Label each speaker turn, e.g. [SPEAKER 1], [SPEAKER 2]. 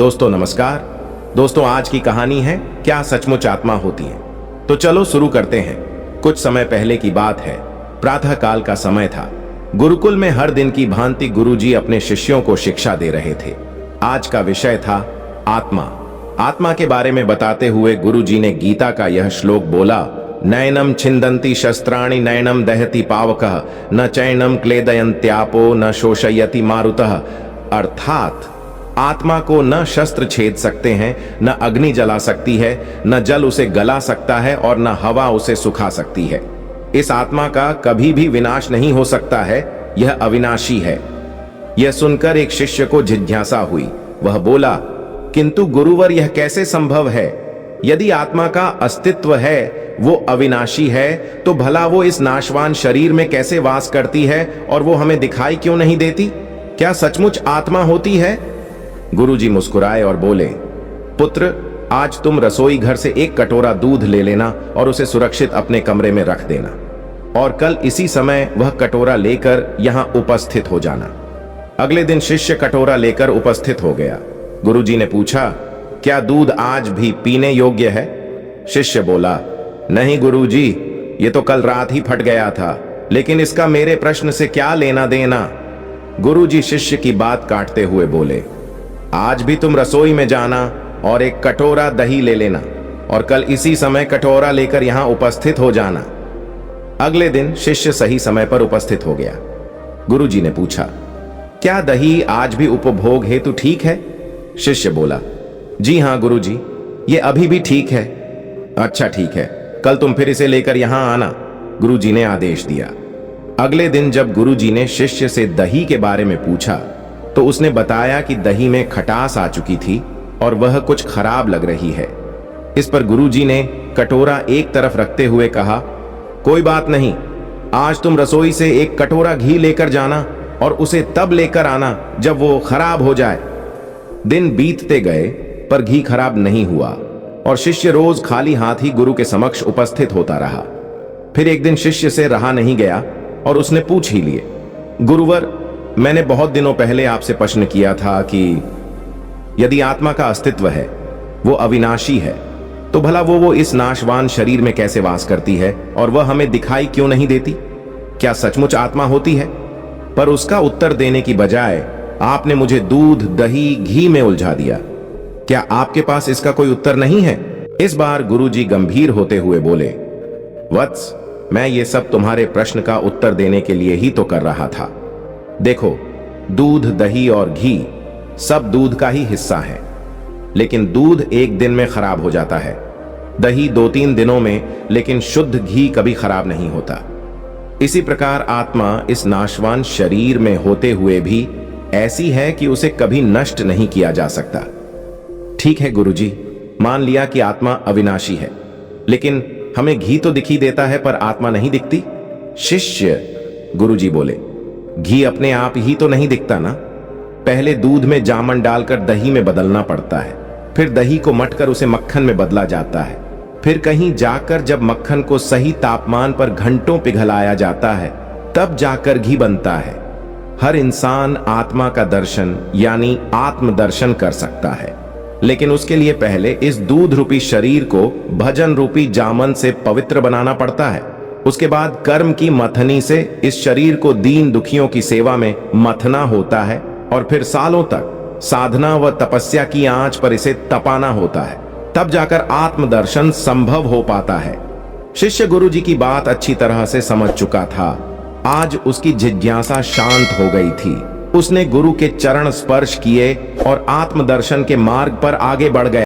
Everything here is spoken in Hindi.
[SPEAKER 1] दोस्तों नमस्कार। दोस्तों आज की कहानी है क्या सचमुच आत्मा होती है। तो चलो शुरू करते हैं। कुछ समय पहले की बात है। प्रातः काल का समय था। गुरुकुल में हर दिन की भांति गुरुजी अपने शिष्यों को शिक्षा दे रहे थे। आज का विषय था आत्मा। आत्मा के बारे में बताते हुए गुरुजी ने गीता का यह श्लोक बोला, नयनम छिंदन्ति शस्त्राणि नयनम दहति पावकः न चैनम क्लेदयन्त्यापो न शोषयति मारुतः। अर्थात आत्मा को न शस्त्र छेद सकते हैं, न अग्नि जला सकती है, न जल उसे गला सकता है और न हवा उसे सुखा सकती है। इस आत्मा का कभी भी विनाश नहीं हो सकता है, यह अविनाशी है। यह सुनकर एक शिष्य को जिज्ञासा हुई। वह बोला, किंतु गुरुवर यह कैसे संभव है? यदि आत्मा का अस्तित्व है, वो अविनाशी है, तो भला वो इस नाशवान शरीर में कैसे वास करती है और वो हमें दिखाई क्यों नहीं देती? क्या सचमुच आत्मा होती है? गुरुजी मुस्कुराए और बोले, पुत्र, आज तुम रसोई घर से एक कटोरा दूध ले लेना और उसे सुरक्षित अपने कमरे में रख देना, और कल इसी समय वह कटोरा लेकर यहां उपस्थित हो जाना। अगले दिन शिष्य कटोरा लेकर उपस्थित हो गया। गुरुजी ने पूछा, क्या दूध आज भी पीने योग्य है? शिष्य बोला, नहीं गुरुजी, ये तो कल रात ही फट गया था, लेकिन इसका मेरे प्रश्न से क्या लेना देना? गुरुजी शिष्य की बात काटते हुए बोले, आज भी तुम रसोई में जाना और एक कटोरा दही ले लेना, और कल इसी समय कटोरा लेकर यहां उपस्थित हो जाना। अगले दिन शिष्य सही समय पर उपस्थित हो गया। गुरुजी ने पूछा, क्या दही आज भी उपभोग हेतु ठीक है? शिष्य बोला, जी हां गुरुजी, ये अभी भी ठीक है। अच्छा ठीक है, कल तुम फिर इसे लेकर यहां आना, गुरुजी ने आदेश दिया। अगले दिन जब गुरुजी ने शिष्य से दही के बारे में पूछा तो उसने बताया कि दही में खटास आ चुकी थी और वह कुछ खराब लग रही है। इस पर गुरुजी ने कटोरा एक तरफ रखते हुए कहा, कोई बात नहीं, आज तुम रसोई से एक कटोरा घी लेकर जाना और उसे तब लेकर आना जब वो खराब हो जाए। दिन बीतते गए पर घी खराब नहीं हुआ और शिष्य रोज खाली हाथ ही गुरु के समक्ष उपस्थित होता रहा। फिर एक दिन शिष्य से रहा नहीं गया और उसने पूछ ही लिए, गुरुवर, मैंने बहुत दिनों पहले आपसे प्रश्न किया था कि यदि आत्मा का अस्तित्व है, वो अविनाशी है, तो भला वो इस नाशवान शरीर में कैसे वास करती है और वह हमें दिखाई क्यों नहीं देती? क्या सचमुच आत्मा होती है? पर उसका उत्तर देने की बजाय आपने मुझे दूध, दही, घी में उलझा दिया। क्या आपके पास इसका कोई उत्तर नहीं है? इस बार गुरुजी गंभीर होते हुए बोले, वत्स, मैं ये सब तुम्हारे प्रश्न का उत्तर देने के लिए ही तो कर रहा था। देखो, दूध, दही और घी सब दूध का ही हिस्सा है, लेकिन दूध एक दिन में खराब हो जाता है, दही 2-3 दिनों में, लेकिन शुद्ध घी कभी खराब नहीं होता। इसी प्रकार आत्मा इस नाशवान शरीर में होते हुए भी ऐसी है कि उसे कभी नष्ट नहीं किया जा सकता। ठीक है गुरुजी, मान लिया कि आत्मा अविनाशी है, लेकिन हमें घी तो दिखी देता है पर आत्मा नहीं दिखती। शिष्य, गुरुजी बोले, घी अपने आप ही तो नहीं दिखता ना। पहले दूध में जामन डालकर दही में बदलना पड़ता है, फिर दही को मथकर उसे मक्खन में बदला जाता है, फिर कहीं जाकर जब मक्खन को सही तापमान पर घंटों पिघलाया जाता है, तब जाकर घी बनता है। हर इंसान आत्मा का दर्शन यानी आत्मदर्शन कर सकता है, लेकिन उसके लिए पहले इस दूध रूपी शरीर को भजन रूपी जामन से पवित्र बनाना पड़ता है। उसके बाद कर्म की मथनी से इस शरीर को दीन दुखियों की सेवा में मथना होता है, और फिर सालों तक साधना व तपस्या की आंच पर इसे तपाना होता है, तब जाकर आत्मदर्शन संभव हो पाता है। शिष्य गुरुजी की बात अच्छी तरह से समझ चुका था। आज उसकी जिज्ञासा शांत हो गई थी। उसने गुरु के चरण स्पर्श किए और आत्मदर्शन के मार्ग पर आगे बढ़ गया।